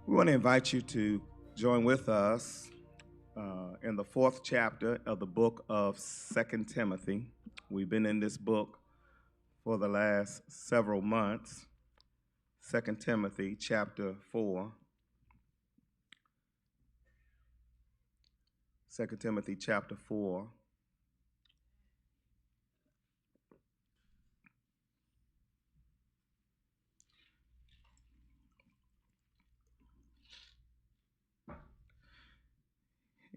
We want to invite you to join with us in the fourth chapter of the book of Second Timothy. We've been in this book for the last several months. Second Timothy chapter 4. 2 Timothy chapter 4.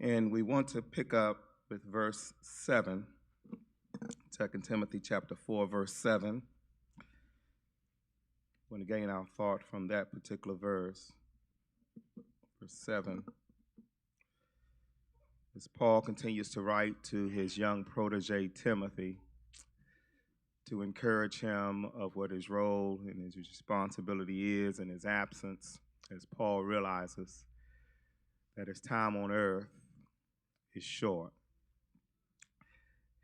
And we want to pick up with verse 7. 2 Timothy chapter 4, verse 7. We want to gain our thought from that particular verse. Verse 7. As Paul continues to write to his young protege Timothy to encourage him of what his role and his responsibility is in his absence, as Paul realizes that his time on earth is short.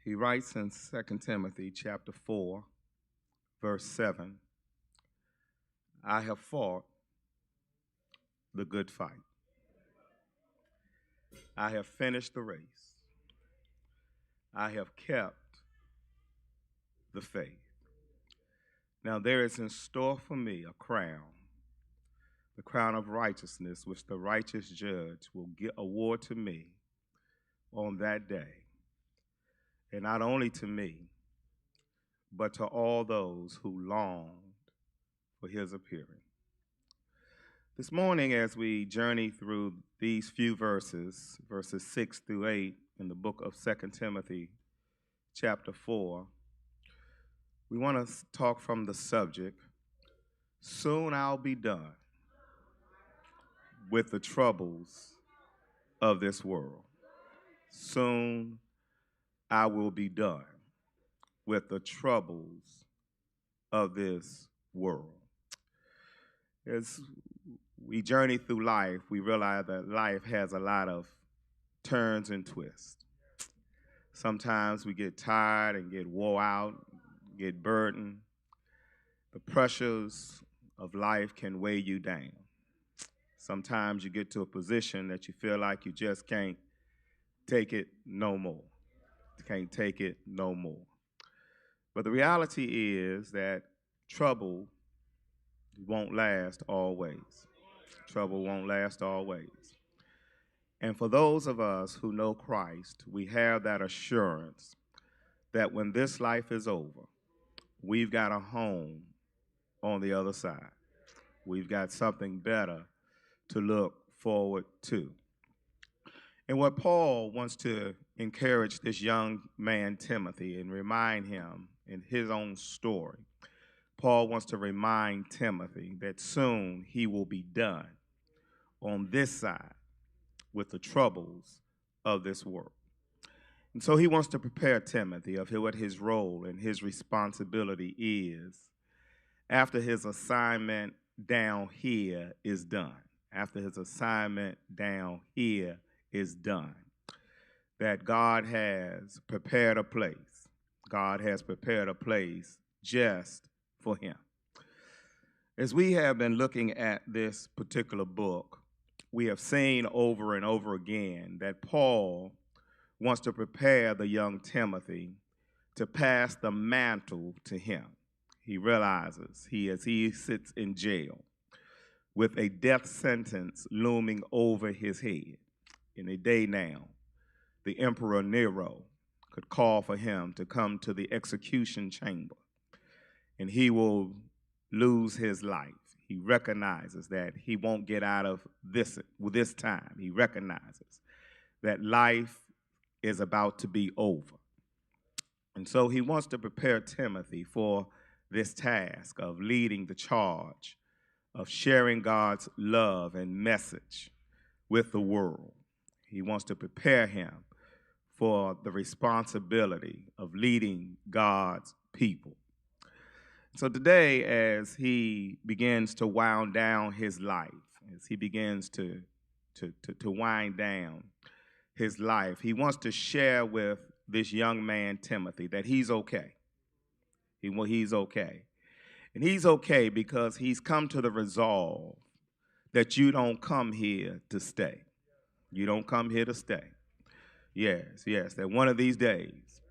He writes in 2 Timothy chapter 4, verse 7, I have fought the good fight. I have finished the race. I have kept the faith. Now there is in store for me a crown, the crown of righteousness, which the righteous judge will award to me on that day, and not only to me, but to all those who longed for his appearing. This morning, as we journey through these few verses, verses 6 through 8 in the book of 2 Timothy chapter 4, we want to talk from the subject, soon I'll be done with the troubles of this world. Soon I will be done with the troubles of this world. As we journey through life, we realize that life has a lot of turns and twists. Sometimes we get tired and get wore out, get burdened. The pressures of life can weigh you down. Sometimes you get to a position that you feel like you just can't take it no more. Can't take it no more. But the reality is that trouble won't last always. Trouble won't last always. And for those of us who know Christ, we have that assurance that when this life is over, we've got a home on the other side. We've got something better to look forward to. And what Paul wants to encourage this young man, Timothy, and remind him in his own story, Paul wants to remind Timothy that soon he will be done on this side with the troubles of this world. And so he wants to prepare Timothy of what his role and his responsibility is after his assignment down here is done. After his assignment down here is done. That God has prepared a place. God has prepared a place just for him. As we have been looking at this particular book, we have seen over and over again that Paul wants to prepare the young Timothy to pass the mantle to him. He realizes as he sits in jail with a death sentence looming over his head. In a day now, the Emperor Nero could call for him to come to the execution chamber, and he will lose his life. He recognizes that he won't get out of this time. He recognizes that life is about to be over. And so he wants to prepare Timothy for this task of leading the charge, of sharing God's love and message with the world. He wants to prepare him for the responsibility of leading God's people. So today, as he begins to wind down his life, as he begins to wind down his life, he wants to share with this young man, Timothy, that he's okay. He's okay. And he's okay because he's come to the resolve that you don't come here to stay. You don't come here to stay. Yes, that one of these days,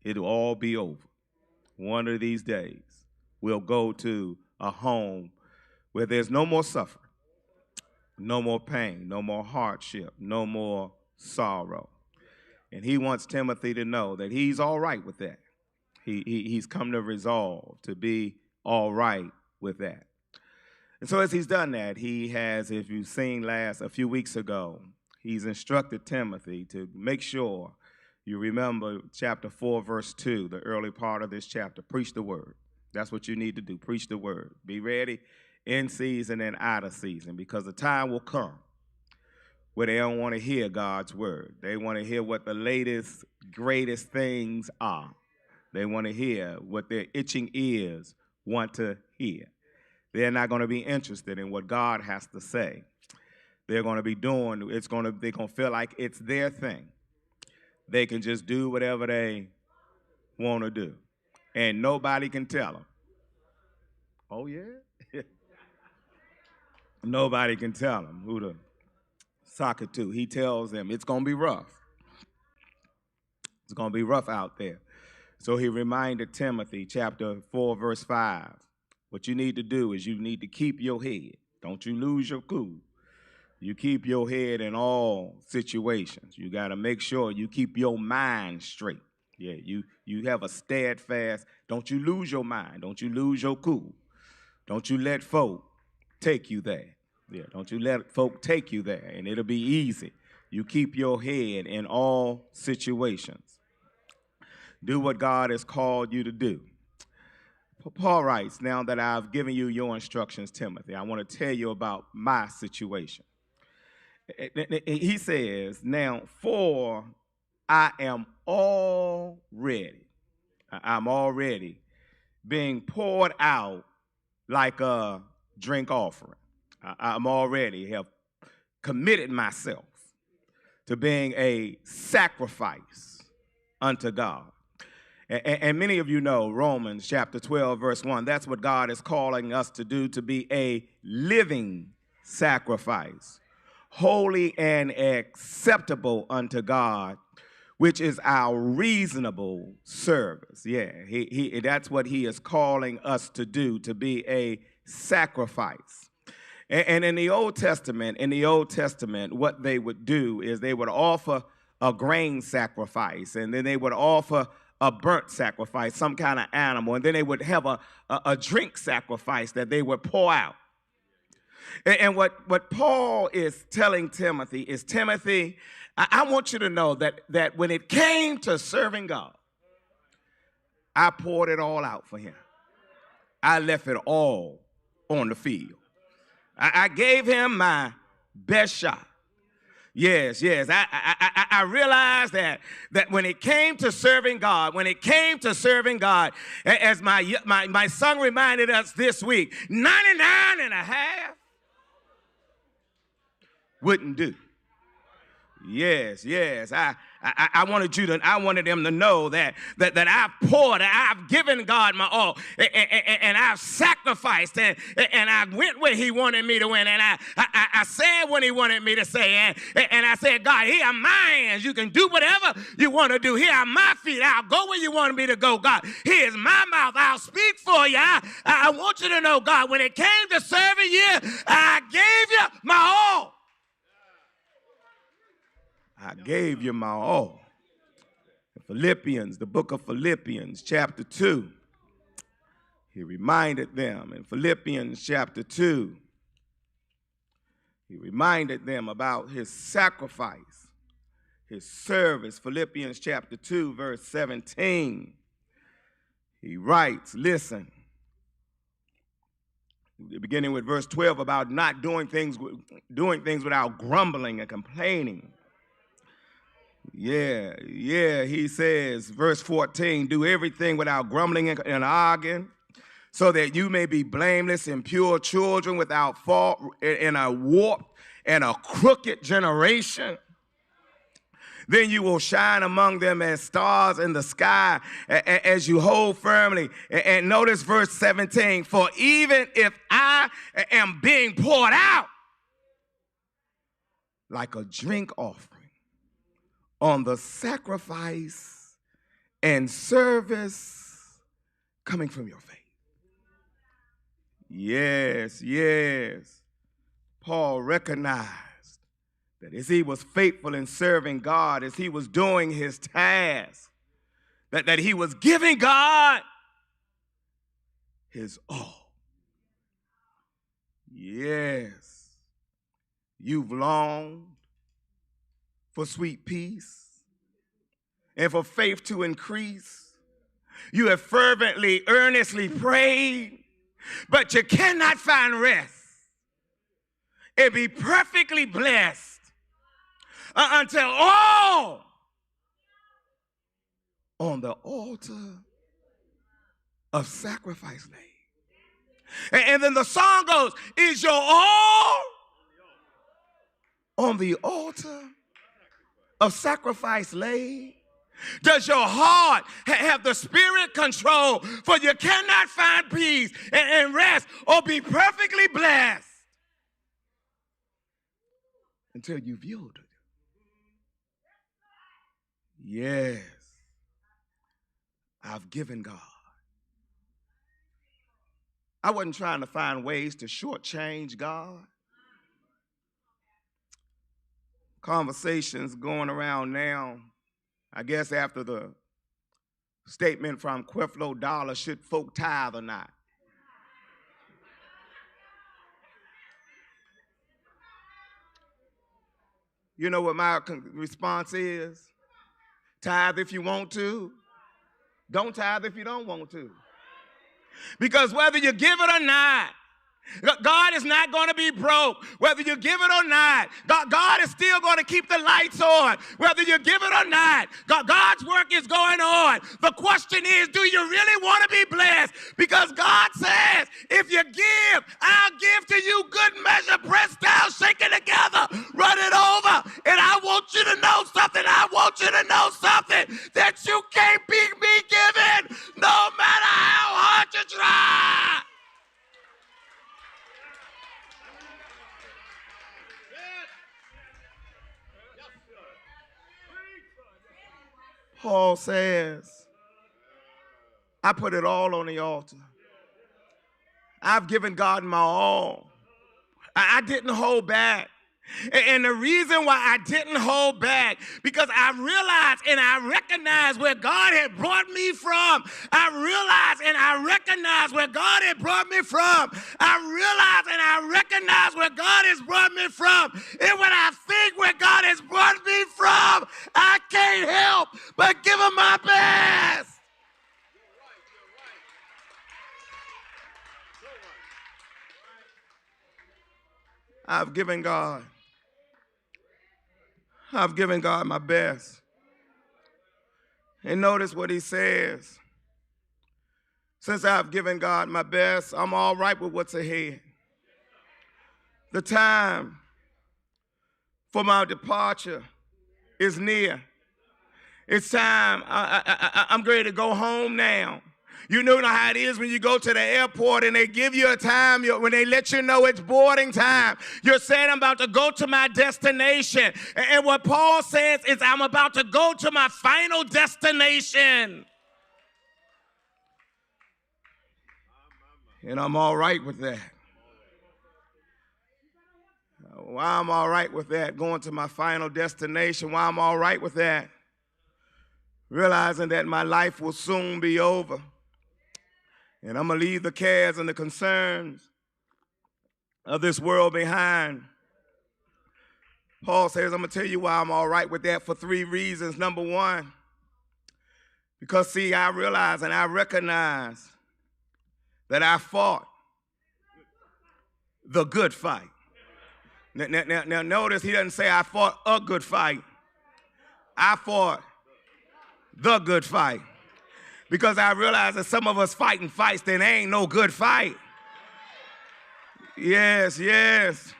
it'll all be over. One of these days, we'll go to a home where there's no more suffering, no more pain, no more hardship, no more sorrow. And he wants Timothy to know that he's all right with that. He's come to resolve to be all right with that. And so as he's done that, he has, if you've seen a few weeks ago, he's instructed Timothy to make sure you remember chapter 4, verse 2, the early part of this chapter. Preach the word. That's what you need to do. Preach the word. Be ready in season and out of season, because the time will come where they don't want to hear God's word. They want to hear what the latest, greatest things are. They want to hear what their itching ears want to hear. They're not going to be interested in what God has to say. They're going to be doing, they're going to feel like it's their thing. They can just do whatever they want to do. And nobody can tell them. Oh, yeah? Nobody can tell them who to sock it to. He tells them it's going to be rough. It's going to be rough out there. So he reminded Timothy, chapter 4, verse 5, what you need to do is you need to keep your head. Don't you lose your cool. You keep your head in all situations. You got to make sure you keep your mind straight. Yeah, you have a steadfast, don't you lose your mind. Don't you lose your cool. Don't you let folk take you there. Yeah, don't you let folk take you there, and it'll be easy. You keep your head in all situations. Do what God has called you to do. Paul writes, now that I've given you your instructions, Timothy, I want to tell you about my situation. He says, now, for I am already being poured out like a drink offering. I'm already have committed myself to being a sacrifice unto God. And many of you know Romans chapter 12, verse 1. That's what God is calling us to do, to be a living sacrifice, holy and acceptable unto God, which is our reasonable service. Yeah, that's what he is calling us to do, to be a sacrifice. And in the Old Testament, what they would do is they would offer a grain sacrifice, and then they would offer a burnt sacrifice, some kind of animal, and then they would have a drink sacrifice that they would pour out. And what Paul is telling Timothy is, Timothy, I want you to know that when it came to serving God, I poured it all out for him. I left it all on the field. I gave him my best shot. Yes. I realized that when it came to serving God, as my son reminded us this week, 99 and a half wouldn't do. Yes. I wanted them to know that I've given God my all, and I've sacrificed, and I went where he wanted me to win, and I said what he wanted me to say, and I said, God, here are my hands. You can do whatever you want to do. Here are my feet. I'll go where you want me to go, God. Here's my mouth. I'll speak for you. I want you to know, God, when it came to serving you, I gave you my all. I gave you my all. The book of Philippians, chapter 2. He reminded them in Philippians chapter 2. He reminded them about his sacrifice, his service. Philippians chapter 2, verse 17. He writes, listen, beginning with verse 12, about not doing things without grumbling and complaining. Yeah, he says, verse 14, do everything without grumbling and arguing, so that you may be blameless and pure children without fault in a warped and a crooked generation. Then you will shine among them as stars in the sky as you hold firmly. And notice verse 17, for even if I am being poured out like a drink offering on the sacrifice and service coming from your faith. Yes, yes. Paul recognized that as he was faithful in serving God, as he was doing his task, that he was giving God his all. Yes, you've longed for sweet peace and for faith to increase. You have fervently, earnestly prayed, but you cannot find rest and be perfectly blessed until all on the altar of sacrifice laid. And then the song goes, is your all on the altar of sacrifice laid? Does your heart have the Spirit control? For you cannot find peace and rest or be perfectly blessed until you've yielded. Yes, I've given God. I wasn't trying to find ways to shortchange God. Conversations going around now, I guess after the statement from Creflo Dollar, should folk tithe or not? You know what my response is? Tithe if you want to. Don't tithe if you don't want to. Because whether you give it or not, God is not going to be broke. Whether you give it or not, God is still going to keep the lights on. Whether you give it or not, God's work is going on. The question is, do you really want to be blessed? Because God says, if you give, I'll give to you good measure, pressed down, shaken together, run it over. And I want you to know something. I want you to know something, that you can't beat me giving no matter how hard you try. Paul says, I put it all on the altar. I've given God my all. I didn't hold back. And the reason why I didn't hold back, because I realized and I recognized where God had brought me from. I realized and I recognized where God had brought me from. I realized and I recognized where God has brought me from. And when I think where God has brought me from, I can't help but give him my best. I've given God my best. And notice what he says. Since I've given God my best, I'm all right with what's ahead. The time for my departure is near. It's time. I'm ready to go home now. You know how it is when you go to the airport and they give you a time, when they let you know it's boarding time. You're saying, I'm about to go to my destination. And what Paul says is, I'm about to go to my final destination. And I'm all right with that. Why I'm all right with that, going to my final destination, why I'm all right with that, realizing that my life will soon be over. And I'm going to leave the cares and the concerns of this world behind. Paul says, I'm going to tell you why I'm all right with that for 3 reasons. Number 1, because, see, I realize and I recognize that I fought the good fight. Now notice he doesn't say I fought a good fight. I fought the good fight. Because I realize that some of us fighting fights that ain't no good fight. Yes, yes.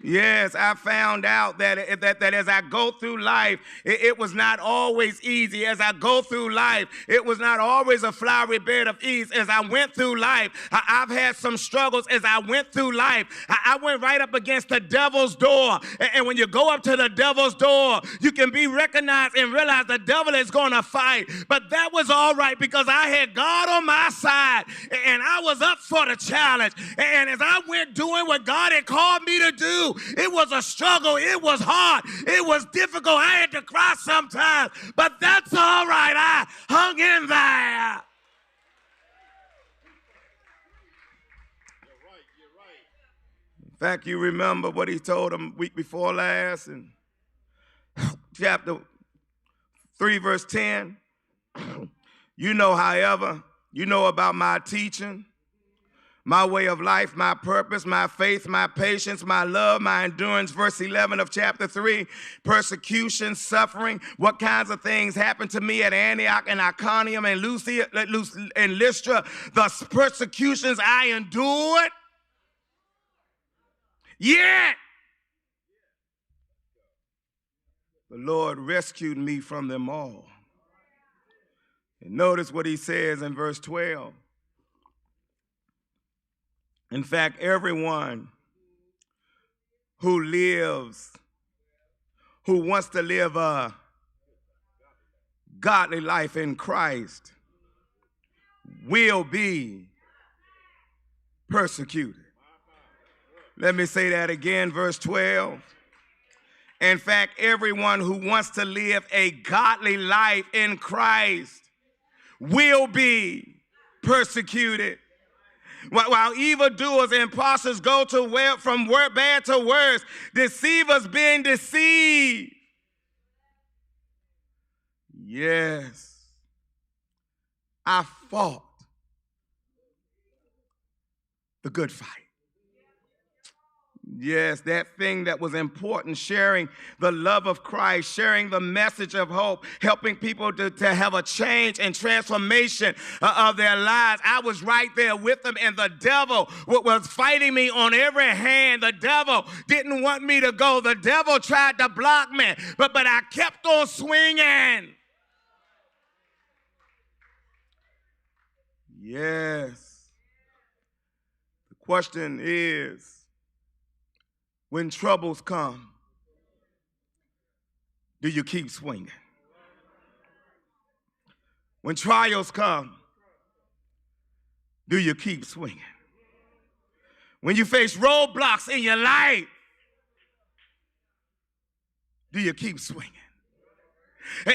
Yes, I found out that as I go through life, it was not always easy. As I go through life, it was not always a flowery bed of ease. As I went through life, I've had some struggles. As I went through life, I went right up against the devil's door. And when you go up to the devil's door, you can be recognized and realize the devil is going to fight. But that was all right because I had God on my side, and I was up for the challenge. And as I went doing what God had called me to do, it was a struggle. It was hard. It was difficult. I had to cry sometimes, but that's all right. I hung in there. You're right. In fact, you remember what he told them week before last in chapter 3, verse 10. You know, however, you know about my teaching, my way of life, my purpose, my faith, my patience, my love, my endurance. Verse 11 of chapter 3, persecution, suffering. What kinds of things happened to me at Antioch and Iconium and Lystra? The persecutions I endured. Yet the Lord rescued me from them all. And notice what he says in verse 12. In fact, everyone who wants to live a godly life in Christ will be persecuted. Let me say that again, verse 12. In fact, everyone who wants to live a godly life in Christ will be persecuted. While evildoers and impostors go from bad to worse, deceivers being deceived. Yes, I fought the good fight. Yes, that thing that was important, sharing the love of Christ, sharing the message of hope, helping people to have a change and transformation of their lives. I was right there with them, and the devil was fighting me on every hand. The devil didn't want me to go. The devil tried to block me, but I kept on swinging. Yes. The question is, when troubles come, do you keep swinging? When trials come, do you keep swinging? When you face roadblocks in your life, do you keep swinging?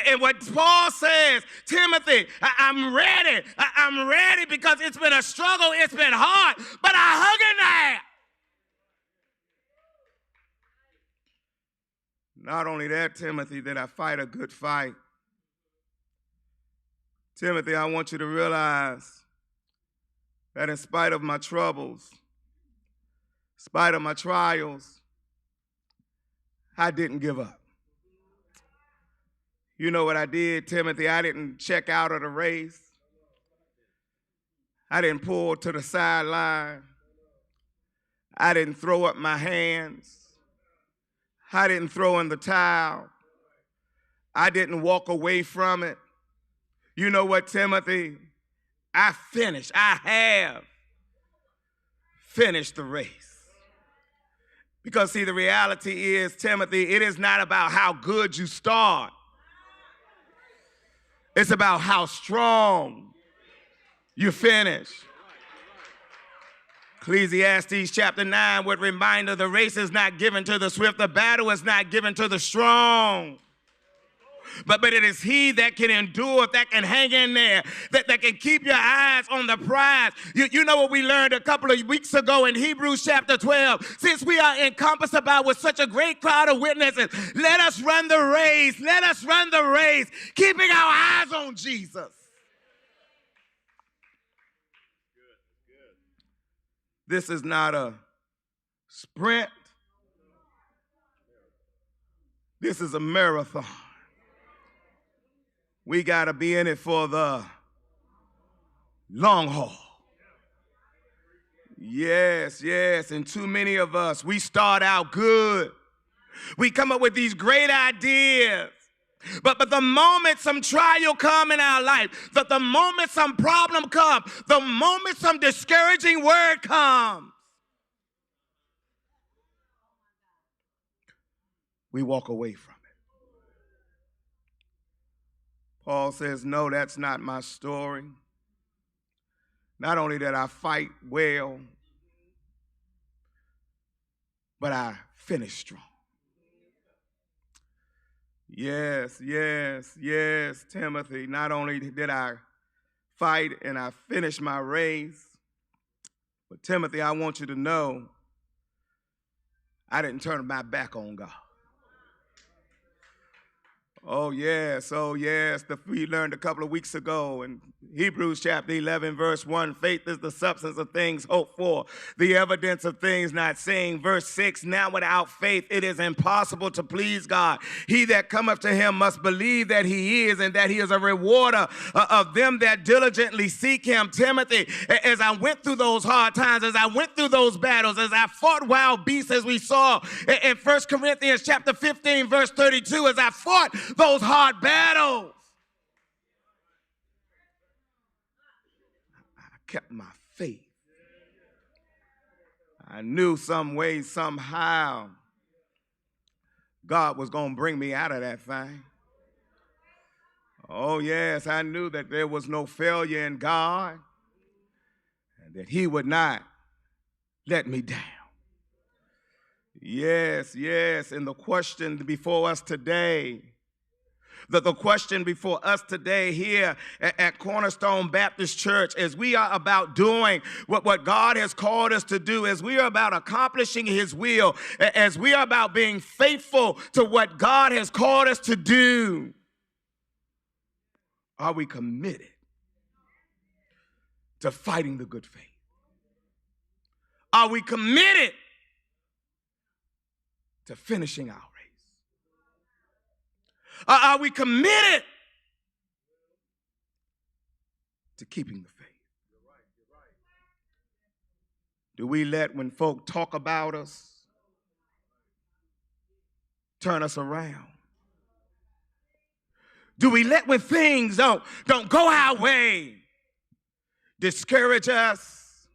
And what Paul says, Timothy, I'm ready. I'm ready because it's been a struggle. It's been hard, but I hung in there. Not only that, Timothy, that I fight a good fight. Timothy, I want you to realize that in spite of my troubles, in spite of my trials, I didn't give up. You know what I did, Timothy? I didn't check out of the race. I didn't pull to the sideline. I didn't throw up my hands. I didn't throw in the towel. I didn't walk away from it. You know what, Timothy? I have finished the race. Because, see, the reality is, Timothy, it is not about how good you start. It's about how strong you finish. Ecclesiastes chapter 9 would remind us the race is not given to the swift, the battle is not given to the strong. But it is he that can endure, that can hang in there, that can keep your eyes on the prize. You know what we learned a couple of weeks ago in Hebrews chapter 12? Since we are encompassed about with such a great cloud of witnesses, let us run the race. Let us run the race, keeping our eyes on Jesus. This is not a sprint. This is a marathon. We got to be in it for the long haul. Yes, yes. And too many of us, we start out good. We come up with these great ideas. But the moment some trial come in our life, the moment some problem comes, the moment some discouraging word comes, we walk away from it. Paul says, no, that's not my story. Not only did I fight well, but I finished strong. Yes, yes, yes, Timothy. Not only did I fight and I finished my race, but Timothy, I want you to know I didn't turn my back on God. Oh, yes, oh, yes. We learned a couple of weeks ago in Hebrews chapter 11, verse 1, faith is the substance of things hoped for, the evidence of things not seen. Verse 6, now without faith it is impossible to please God. He that cometh to him must believe that he is, and that he is a rewarder of them that diligently seek him. Timothy, as I went through those hard times, as I went through those battles, as I fought wild beasts, as we saw in 1 Corinthians chapter 15, verse 32, as I fought those hard battles, I kept my faith. I knew some way, somehow, God was going to bring me out of that thing. Oh, yes, I knew that there was no failure in God and that he would not let me down. Yes, yes, and the question before us today, the question before us today here at Cornerstone Baptist Church, as we are about doing what God has called us to do, as we are about accomplishing his will, as we are about being faithful to what God has called us to do, are we committed to fighting the good faith? Are we committed to finishing our race? Are we committed to keeping the faith? Do we let, when folk talk about us, turn us around? Do we let, when things don't go our way, discourage us?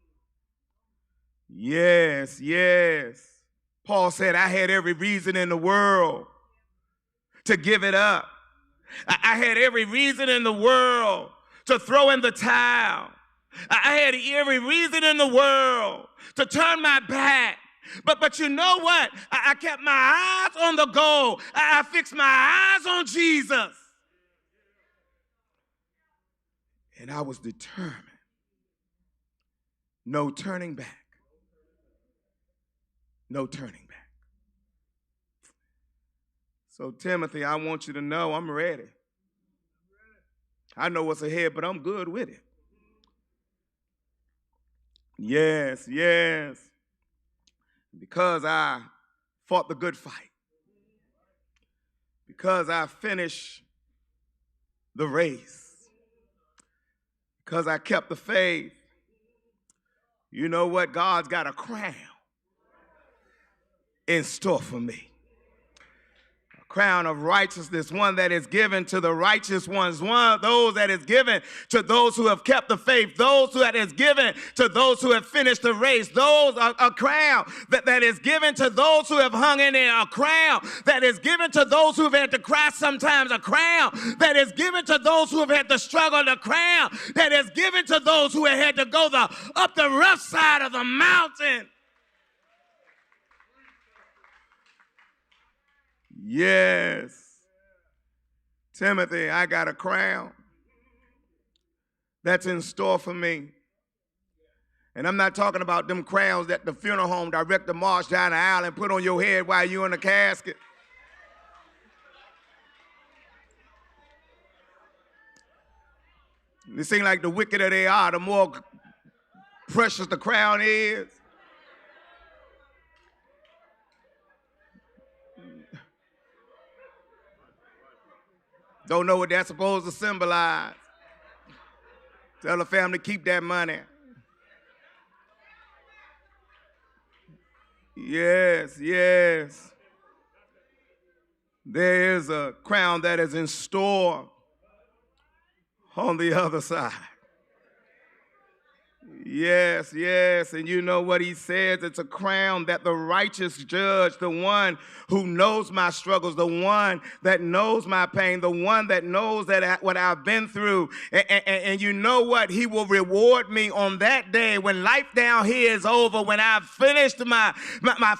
Yes, yes. Paul said, I had every reason in the world to give it up. I had every reason in the world to throw in the towel. I had every reason in the world to turn my back. But you know what? I kept my eyes on the goal. I fixed my eyes on Jesus. And I was determined. No turning back. No turning back. So, Timothy, I want you to know I'm ready. I know what's ahead, but I'm good with it. Yes, yes. Because I fought the good fight. Because I finished the race. Because I kept the faith. You know what? God's got a crown in store for me. Crown of righteousness, one that is given to the righteous ones, one of those that is given to those who have kept the faith, those that is given to those who have finished the race, those a crown that is given to those who have hung in there, a crown that is given to those who have had to cry sometimes, a crown that is given to those who have had to struggle, a crown that is given to those who have had to go up the rough side of the mountain. Yes. Timothy, I got a crown that's in store for me. And I'm not talking about them crowns that the funeral home director marched down the aisle and put on your head while you're in the casket. It seems like the wickeder they are, the more precious the crown is. Don't know what that's supposed to symbolize. Tell the family, keep that money. Yes, yes. There is a crown that is in store on the other side. Yes, yes, and you know what he says? It's a crown that the righteous judge, the one who knows my struggles, the one that knows my pain, the one that knows what I've been through, and you know what? He will reward me on that day when life down here is over, when I've finished my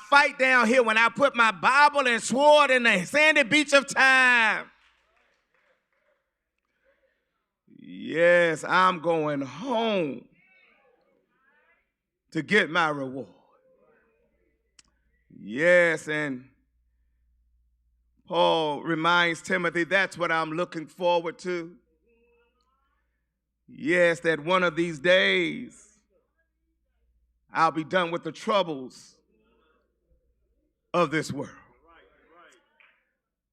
fight down here, when I put my Bible and sword in the sandy beach of time. Yes, I'm going home to get my reward. Yes, and Paul reminds Timothy, that's what I'm looking forward to. Yes, that one of these days I'll be done with the troubles of this world.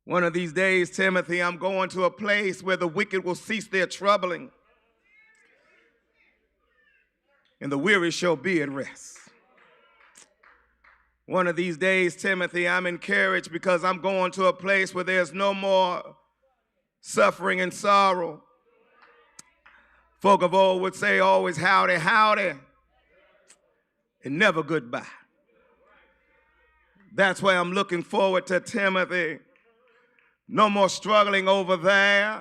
One of these days, Timothy, I'm going to a place where the wicked will cease their troubling, and the weary shall be at rest. One of these days, Timothy, I'm encouraged because I'm going to a place where there's no more suffering and sorrow. Folk of old would say always howdy, howdy, and never goodbye. That's why I'm looking forward to, Timothy. No more struggling over there.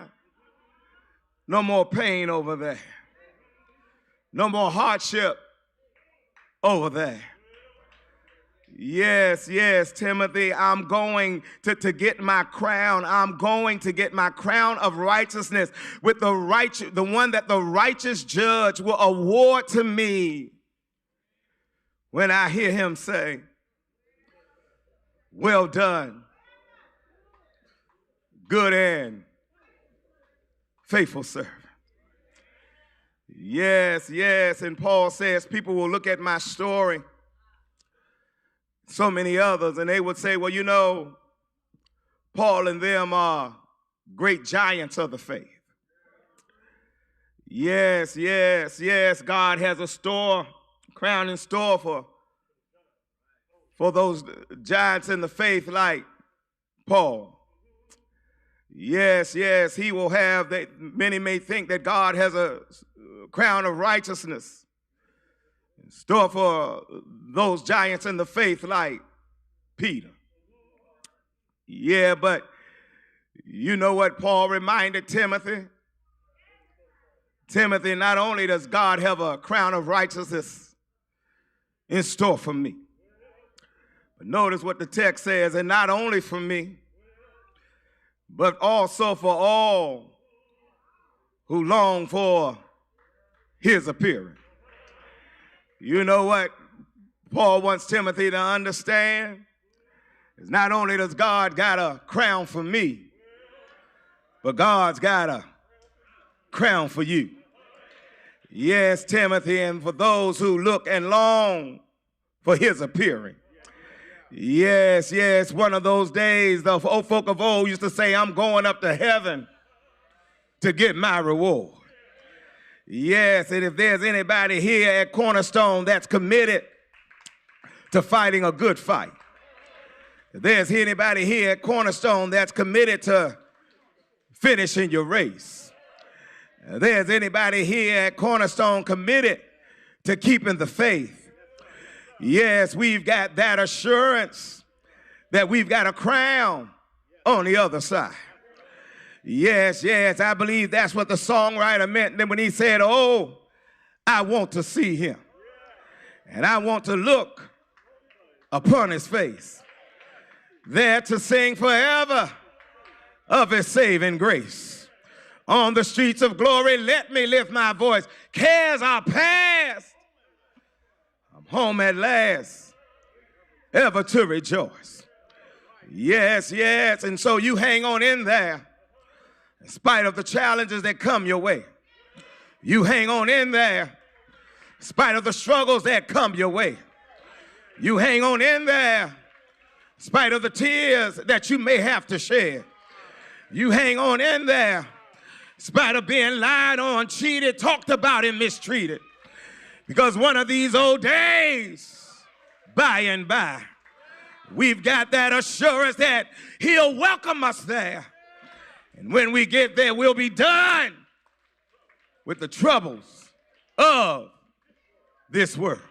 No more pain over there. No more hardship over there. Yes, yes, Timothy, I'm going to get my crown. I'm going to get my crown of righteousness with the one that the righteous judge will award to me when I hear him say, well done, good and faithful servant. Yes, yes, and Paul says people will look at my story, so many others, and they would say, well, you know, Paul and them are great giants of the faith. Yes, yes, yes, God has a crown in store for those giants in the faith like Paul. Yes, yes, he will have that. Many may think that God has a crown of righteousness in store for those giants in the faith like Peter. Yeah, but you know what Paul reminded Timothy? Timothy, not only does God have a crown of righteousness in store for me, but notice what the text says, and not only for me, but also for all who long for his appearing. You know what Paul wants Timothy to understand? Is not only does God got a crown for me, but God's got a crown for you. Yes, Timothy, and for those who look and long for his appearing. Yes, yes, one of those days the old folk of old used to say, I'm going up to heaven to get my reward. Yes, and if there's anybody here at Cornerstone that's committed to fighting a good fight, if there's anybody here at Cornerstone that's committed to finishing your race, if there's anybody here at Cornerstone committed to keeping the faith, yes, we've got that assurance that we've got a crown on the other side. Yes, yes, I believe that's what the songwriter meant when he said, oh, I want to see him, and I want to look upon his face, there to sing forever of his saving grace. On the streets of glory, let me lift my voice. Cares are past. I'm home at last, ever to rejoice. Yes, yes, and so you hang on in there in spite of the challenges that come your way. You hang on in there in spite of the struggles that come your way. You hang on in there in spite of the tears that you may have to shed. You hang on in there in spite of being lied on, cheated, talked about, and mistreated. Because one of these old days, by and by, We've got that assurance that he'll welcome us there. And when we get there, we'll be done with the troubles of this world.